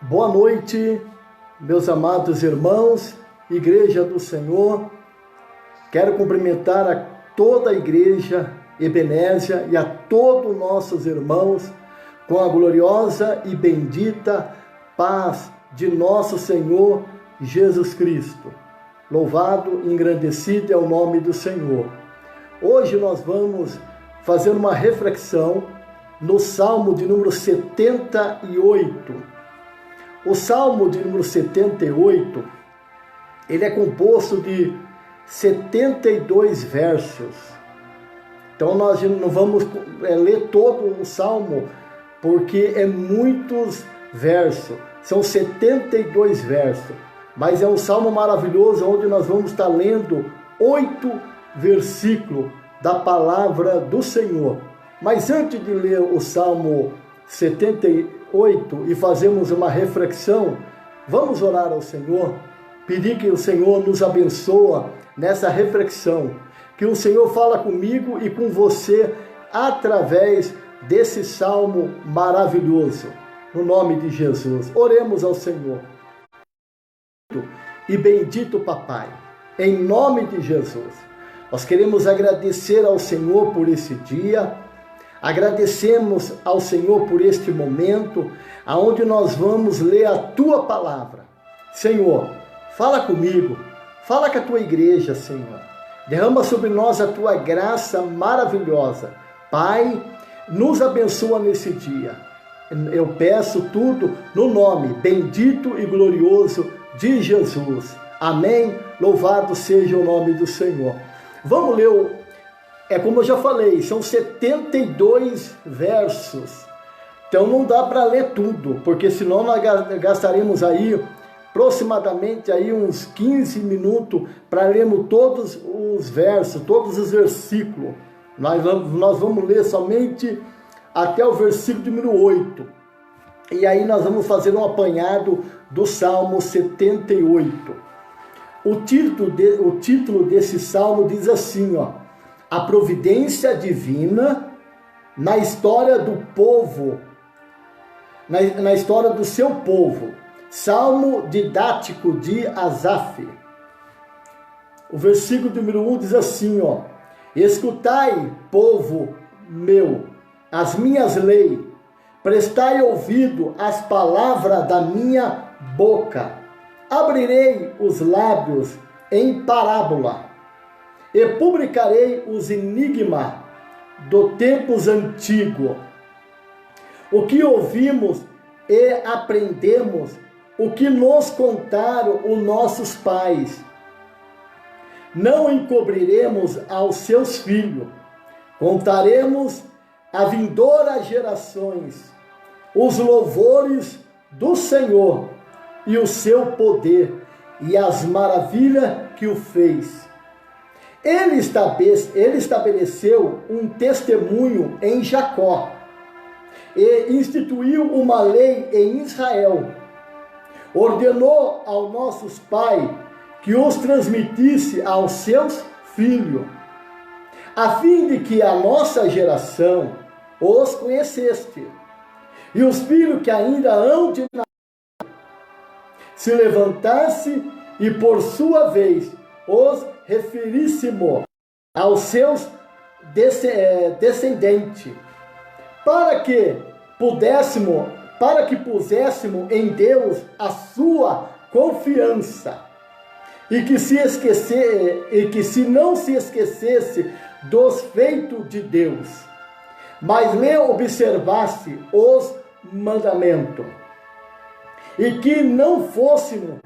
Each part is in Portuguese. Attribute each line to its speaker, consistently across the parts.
Speaker 1: Boa noite, meus amados irmãos, Igreja do Senhor. Quero cumprimentar a toda a Igreja Ebenésia e a todos nossos irmãos com a gloriosa e bendita paz de nosso Senhor Jesus Cristo. Louvado e engrandecido é o nome do Senhor. Hoje nós vamos fazer uma reflexão no Salmo de número 78. O Salmo de número 78, ele é composto de 72 versos. Então nós não vamos ler todo o Salmo, porque é muitos versos. São 72 versos. Mas é um Salmo maravilhoso, onde nós vamos estar lendo 8 versículos da palavra do Senhor. Mas antes de ler o Salmo 78 e fazermos uma reflexão, vamos orar ao Senhor, pedir que o Senhor nos abençoe nessa reflexão, que o Senhor fala comigo e com você através desse Salmo maravilhoso, no nome de Jesus. Oremos ao Senhor. E bendito Papai, em nome de Jesus, nós queremos agradecer ao Senhor por esse dia. Agradecemos ao Senhor por este momento, aonde nós vamos ler a Tua Palavra. Senhor, fala comigo, fala com a Tua igreja, Senhor. Derrama sobre nós a Tua graça maravilhosa. Pai, nos abençoa nesse dia. Eu peço tudo no nome bendito e glorioso de Jesus. Amém? Louvado seja o nome do Senhor. Vamos ler como eu já falei, são 72 versos. Então não dá para ler tudo, porque senão nós gastaremos aí aproximadamente aí uns 15 minutos para lermos todos os versos, todos os versículos. Nós vamos ler somente até o versículo número 8. E aí nós vamos fazer um apanhado do Salmo 78. O título desse salmo diz assim, ó: a providência divina na história do povo, na história do seu povo. Salmo didático de Asaf. O versículo número 1 diz assim, ó: escutai, povo meu, as minhas leis, prestai ouvido às palavras da minha boca. Abrirei os lábios em parábola, e publicarei os enigmas do tempos antigos. O que ouvimos e aprendemos, o que nos contaram os nossos pais. Não encobriremos aos seus filhos, contaremos a vindouras gerações os louvores do Senhor e o seu poder e as maravilhas que o fez. Ele estabeleceu um testemunho em Jacó e instituiu uma lei em Israel. Ordenou aos nossos pais que os transmitisse aos seus filhos, a fim de que a nossa geração os conhecesse, e os filhos que ainda hão de nascer se levantasse e por sua vez os referíssemos aos seus descendentes, para que puséssemos em Deus a sua confiança, e que se não se esquecesse dos feitos de Deus, mas lhe observasse os mandamentos, e que não fôssemos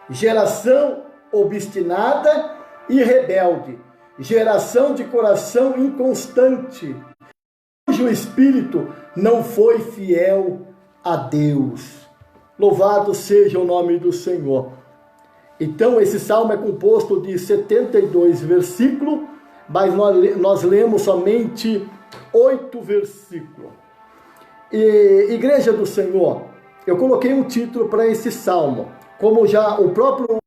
Speaker 1: geração obstinada e rebelde, geração de coração inconstante, cujo espírito não foi fiel a Deus. Louvado seja o nome do Senhor. Então esse salmo é composto de 72 versículos, mas nós lemos somente 8 versículos. E, Igreja do Senhor, eu coloquei um título para esse salmo, como já o próprio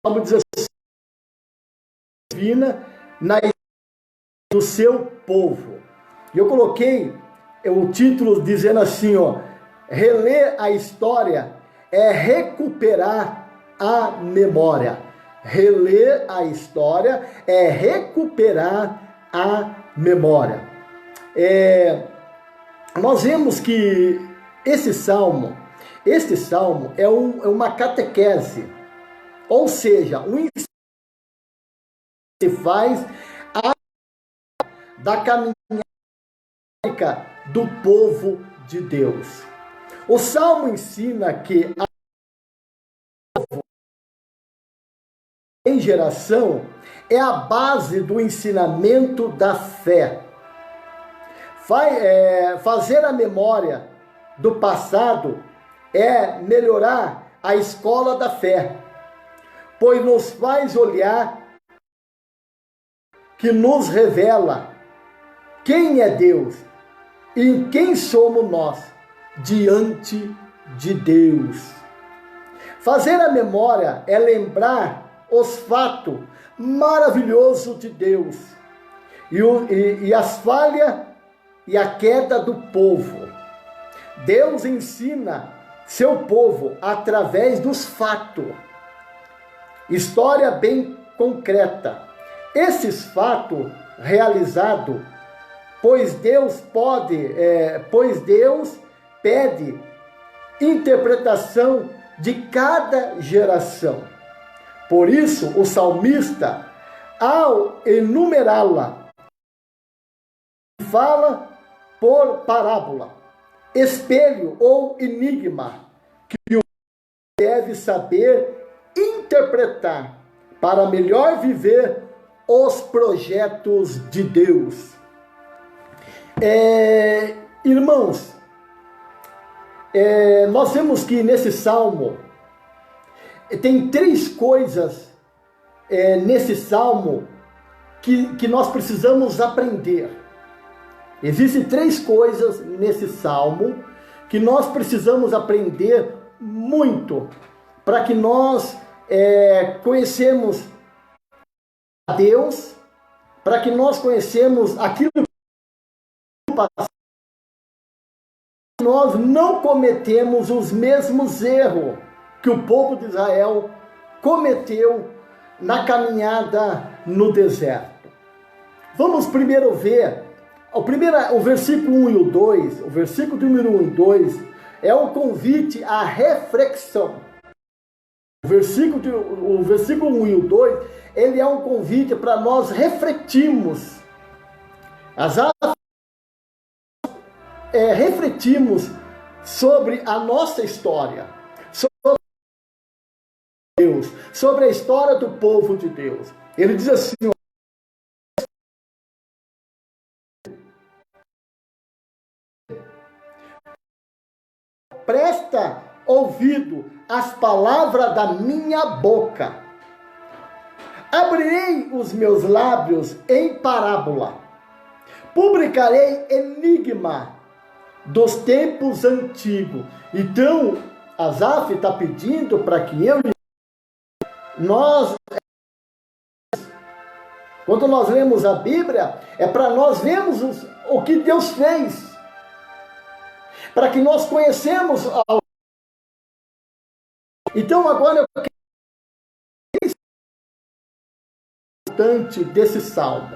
Speaker 1: salmo diz assim: divina na do seu povo. E eu coloquei o título dizendo assim, ó: reler a história é recuperar a memória. Reler a história é recuperar a memória. Nós vemos que este salmo é uma catequese, ou seja, um ensino que se faz da caminhada do povo de Deus. O salmo ensina que em geração é a base do ensinamento da fé. Fazer a memória do passado é melhorar a escola da fé, pois nos faz olhar que nos revela quem é Deus e em quem somos nós diante de Deus. Fazer a memória é lembrar os fatos maravilhosos de Deus e as falhas e a queda do povo. Deus ensina seu povo através dos fatos, história bem concreta. Esses fatos realizados, pois Deus pede interpretação de cada geração. Por isso, o salmista, ao enumerá-la, fala por parábola, espelho ou enigma, que o deve saber interpretar para melhor viver os projetos de Deus. Irmãos, nós vemos que nesse salmo tem três coisas nesse salmo que nós precisamos aprender. Existem três coisas nesse salmo que nós precisamos aprender muito para que nós conhecemos a Deus, para que nós conhecemos aquilo que passado, nós não cometemos os mesmos erros que o povo de Israel cometeu na caminhada no deserto. Vamos primeiro ver o versículo 1 e o 2, o versículo número 1 e 2 é um convite à reflexão. O versículo 1 e o 2, ele é um convite para nós refletirmos. Refletimos sobre a nossa história, sobre Deus, sobre a história do povo de Deus. Ele diz assim: presta ouvido às palavras da minha boca. Abrirei os meus lábios em parábola. Publicarei enigma dos tempos antigos. Então, Asaf está pedindo para que quando nós lemos a Bíblia, é para nós vermos o que Deus fez, para que nós conhecemos. Então agora eu quero importante desse salmo.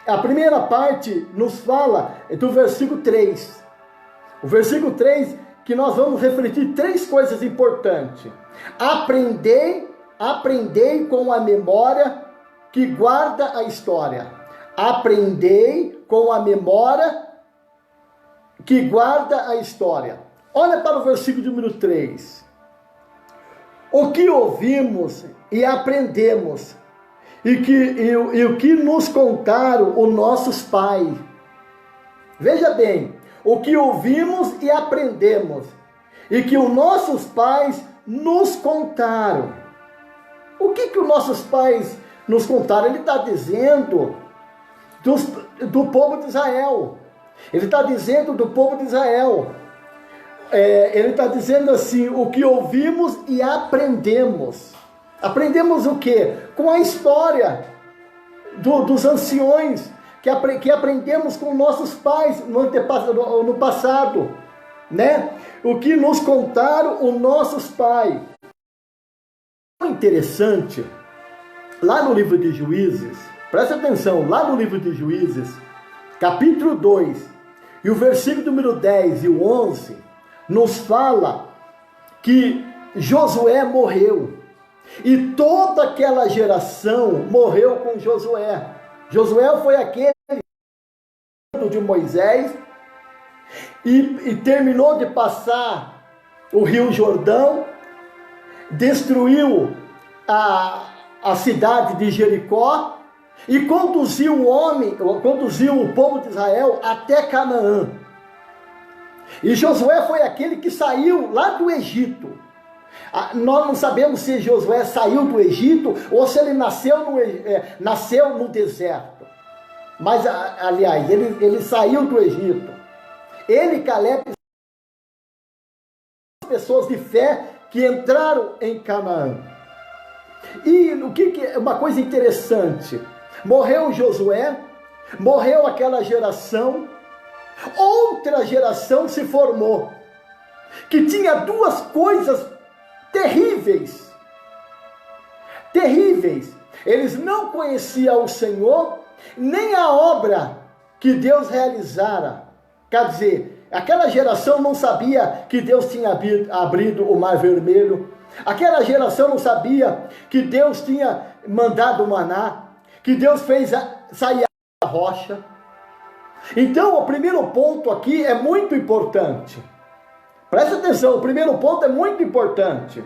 Speaker 1: A primeira parte nos fala do versículo 3. O versículo 3, que nós vamos refletir três coisas importantes. Aprendei com a memória que guarda a história. Aprendei com a memória que guarda a história. Olha para o versículo número 3. O que ouvimos e aprendemos, e o que nos contaram os nossos pais. Veja bem, o que ouvimos e aprendemos, e que os nossos pais nos contaram. O que os nossos pais nos contaram? Ele está dizendo do povo de Israel. Ele está dizendo do povo de Israel. Ele está dizendo assim: o que ouvimos e aprendemos. Aprendemos o quê? Com a história dos anciões, que aprendemos com nossos pais no passado, né? O que nos contaram os nossos pais. Interessante, lá no livro de Juízes, presta atenção, lá no livro de Juízes, capítulo 2, e o versículo número 10 e o 11, nos fala que Josué morreu, e toda aquela geração morreu com Josué. Josué foi aquele de Moisés, e terminou de passar o rio Jordão, destruiu a cidade de Jericó, e conduziu o povo de Israel até Canaã. E Josué foi aquele que saiu lá do Egito. Nós não sabemos se Josué saiu do Egito ou se ele nasceu no deserto. Mas, aliás, ele saiu do Egito. Ele e Caleb, pessoas de fé que entraram em Canaã. E o que é uma coisa interessante? Morreu Josué, morreu aquela geração, outra geração se formou, que tinha duas coisas terríveis. Eles não conheciam o Senhor, nem a obra que Deus realizara. Quer dizer, aquela geração não sabia que Deus tinha abrido o Mar Vermelho. Aquela geração não sabia que Deus tinha mandado o maná, que Deus fez sair a rocha. Então, o primeiro ponto aqui é muito importante. Presta atenção, o primeiro ponto é muito importante.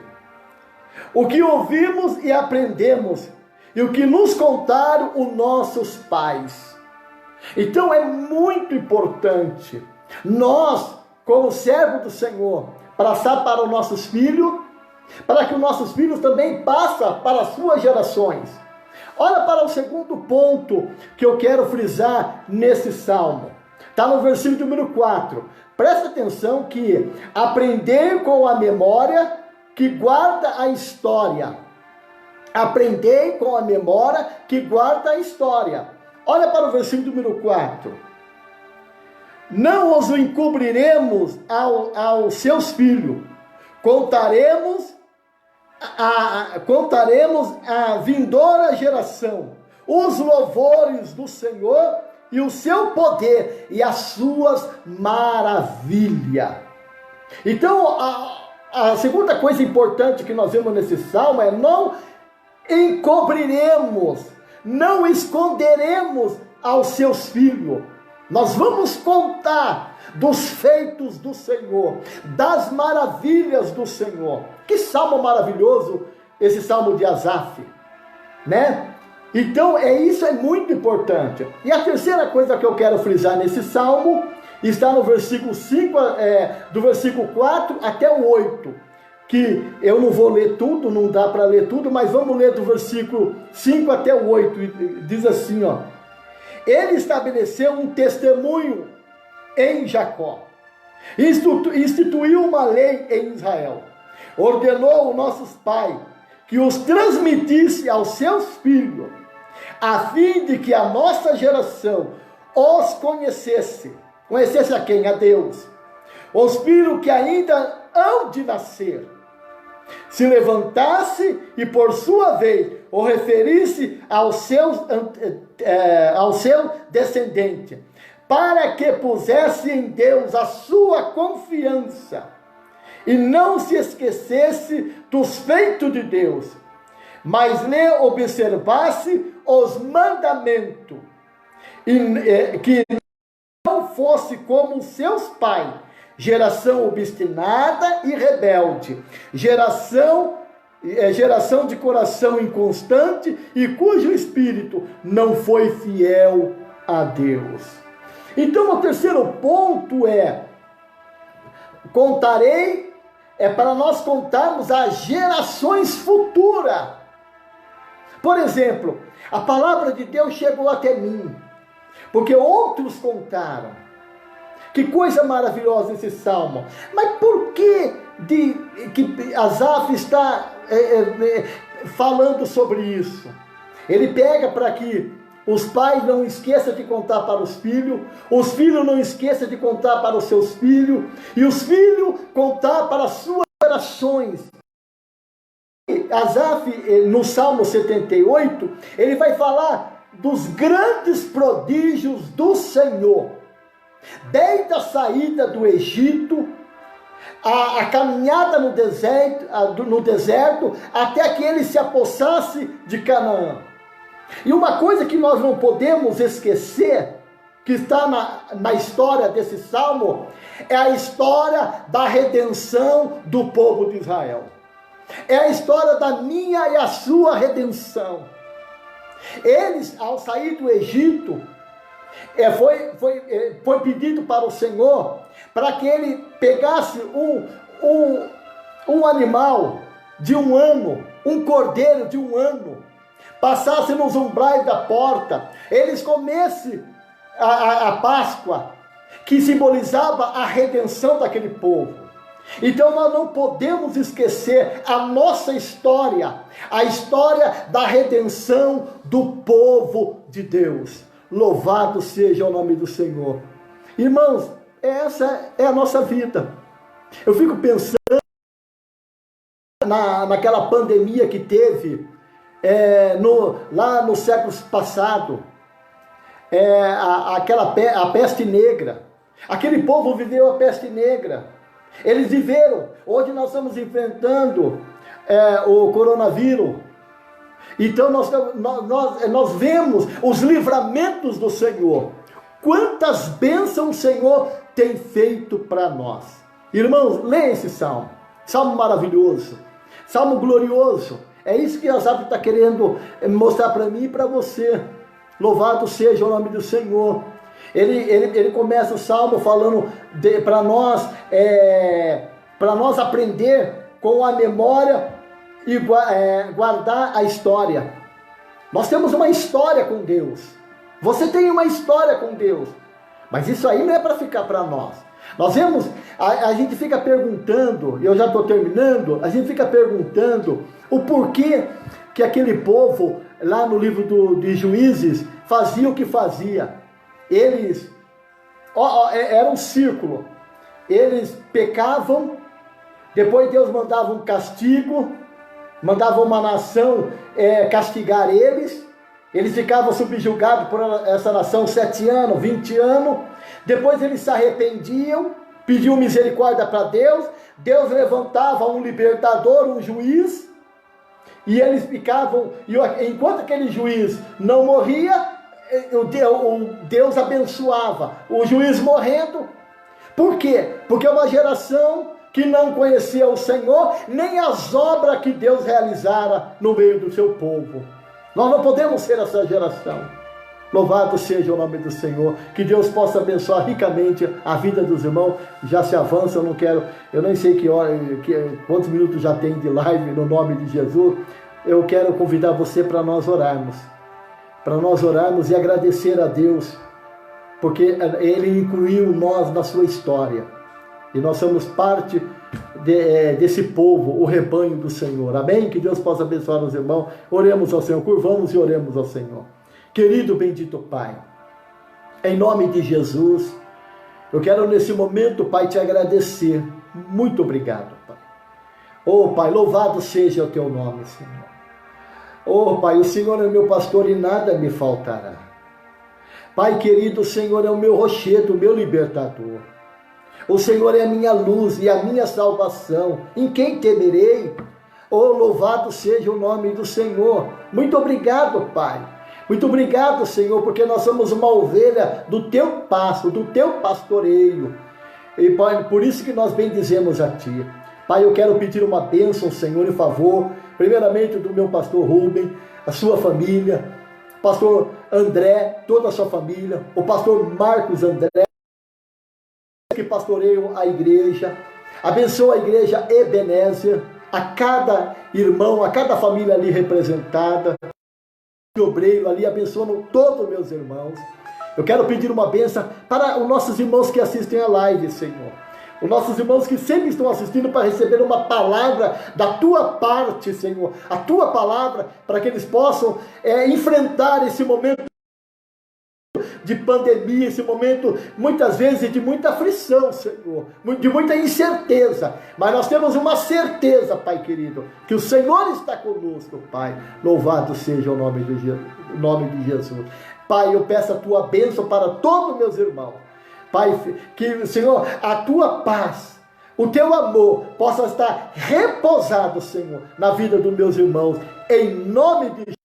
Speaker 1: O que ouvimos e aprendemos, e o que nos contaram os nossos pais. Então, é muito importante nós, como servo do Senhor, passar para os nossos filhos, para que os nossos filhos também passem para as suas gerações. Olha para o segundo ponto que eu quero frisar nesse salmo. Está no versículo número 4. Presta atenção que aprender com a memória que guarda a história. Aprender com a memória que guarda a história. Olha para o versículo número 4. Não os encobriremos aos seus filhos. Contaremos a vindoura geração os louvores do Senhor e o seu poder e as suas maravilhas. Então, a segunda coisa importante que nós vemos nesse salmo é: não encobriremos, não esconderemos aos seus filhos. Nós vamos contar dos feitos do Senhor, das maravilhas do Senhor. Que salmo maravilhoso esse salmo de Asaf, né? Então, isso é muito importante. E a terceira coisa que eu quero frisar nesse salmo está no versículo 5, do versículo 4 até o 8, que eu não vou ler tudo, não dá para ler tudo, mas vamos ler do versículo 5 até o 8, e diz assim, ó: Ele estabeleceu um testemunho em Jacó, instituiu uma lei em Israel, ordenou aos nossos pais que os transmitisse aos seus filhos, a fim de que a nossa geração os conhecesse. Conhecesse a quem? A Deus. Os filhos que ainda hão de nascer, se levantasse e por sua vez o referisse ao seu descendente, para que pusesse em Deus a sua confiança e não se esquecesse dos feitos de Deus, mas lhe observasse os mandamentos, e que não fosse como seus pais, geração obstinada e rebelde, geração de coração inconstante e cujo espírito não foi fiel a Deus. Então, o terceiro ponto contarei, para nós contarmos as gerações futuras. Por exemplo, a palavra de Deus chegou até mim, porque outros contaram. Que coisa maravilhosa esse salmo. Mas por que Asaf está falando sobre isso? Ele pega para que os pais não esqueçam de contar para os filhos não esqueçam de contar para os seus filhos, e os filhos contar para as suas gerações. Asaf, no Salmo 78, ele vai falar dos grandes prodígios do Senhor, desde a saída do Egito, a caminhada no deserto, até que ele se apossasse de Canaã. E uma coisa que nós não podemos esquecer, que está na história desse salmo, é a história da redenção do povo de Israel. É a história da minha e a sua redenção. Eles, ao sair do Egito, foi pedido para o Senhor para que ele pegasse um animal de um ano, um cordeiro de um ano, passasse nos umbrais da porta, eles comessem a Páscoa, que simbolizava a redenção daquele povo. Então nós não podemos esquecer a nossa história, a história da redenção do povo de Deus. Louvado seja o nome do Senhor. Irmãos, essa é a nossa vida. Eu fico pensando naquela pandemia que teve lá no século passado, a peste negra. Aquele povo viveu a peste negra. Eles viveram. Hoje nós estamos enfrentando o coronavírus. Então nós vemos os livramentos do Senhor. Quantas bênçãos o Senhor tem feito para nós. Irmãos, leia esse salmo. Salmo maravilhoso. Salmo glorioso. É isso que Asaf está querendo mostrar para mim e para você. Louvado seja o nome do Senhor. Ele começa o salmo falando para nós aprender com a memória e guardar a história. Nós temos uma história com Deus. Você tem uma história com Deus. Mas isso aí não é para ficar para nós. Nós vemos, a gente fica perguntando, e eu já estou terminando, a gente fica perguntando o porquê que aquele povo, lá no livro de Juízes, fazia o que fazia. Eles, era um círculo. Eles pecavam, depois Deus mandava um castigo, mandava uma nação castigar eles. Eles ficavam subjugados por essa nação 7 anos, 20 anos. Depois eles se arrependiam, pediam misericórdia para Deus. Deus levantava um libertador, um juiz. E eles ficavam, enquanto aquele juiz não morria, Deus abençoava. O juiz morrendo. Por quê? Porque é uma geração que não conhecia o Senhor, nem as obras que Deus realizara no meio do seu povo. Nós não podemos ser essa geração. Louvado seja o nome do Senhor. Que Deus possa abençoar ricamente a vida dos irmãos. Já se avança, eu nem sei quantos minutos já tem de live no nome de Jesus. Eu quero convidar você para nós orarmos. Para nós orarmos e agradecer a Deus, porque Ele incluiu nós na sua história. E nós somos parte desse povo, o rebanho do Senhor. Amém? Que Deus possa abençoar os irmãos. Oremos ao Senhor, curvamos e oremos ao Senhor. Querido bendito Pai, em nome de Jesus, eu quero nesse momento, Pai, te agradecer. Muito obrigado, Pai. Oh, Pai, louvado seja o teu nome, Senhor. Oh, Pai, o Senhor é o meu pastor e nada me faltará. Pai querido, o Senhor é o meu rochedo, o meu libertador. O Senhor é a minha luz e a minha salvação. Em quem temerei? Oh, louvado seja o nome do Senhor. Muito obrigado, Pai. Muito obrigado, Senhor, porque nós somos uma ovelha do teu pasto, do teu pastoreio. E, Pai, por isso que nós bendizemos a Ti. Pai, eu quero pedir uma bênção, Senhor, em favor, primeiramente do meu pastor Rubem, a sua família, pastor André, toda a sua família, o pastor Marcos André, que pastoreiam a igreja. Abençoa a igreja Ebenezer, a cada irmão, a cada família ali representada, o obreiro ali, abençoando todos os meus irmãos. Eu quero pedir uma bênção para os nossos irmãos que assistem a live, Senhor. Os nossos irmãos que sempre estão assistindo para receber uma palavra da Tua parte, Senhor. A Tua palavra, para que eles possam enfrentar esse momento de pandemia, esse momento, muitas vezes, de muita aflição, Senhor, de muita incerteza, mas nós temos uma certeza, Pai querido, que o Senhor está conosco, Pai. Louvado seja o nome de Jesus. Pai, eu peço a tua bênção para todos meus irmãos. Pai, que, Senhor, a tua paz, o teu amor possa estar repousado, Senhor, na vida dos meus irmãos, em nome de Jesus.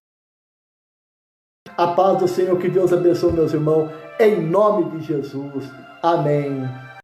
Speaker 1: A paz do Senhor, que Deus abençoe meus irmãos, em nome de Jesus. Amém.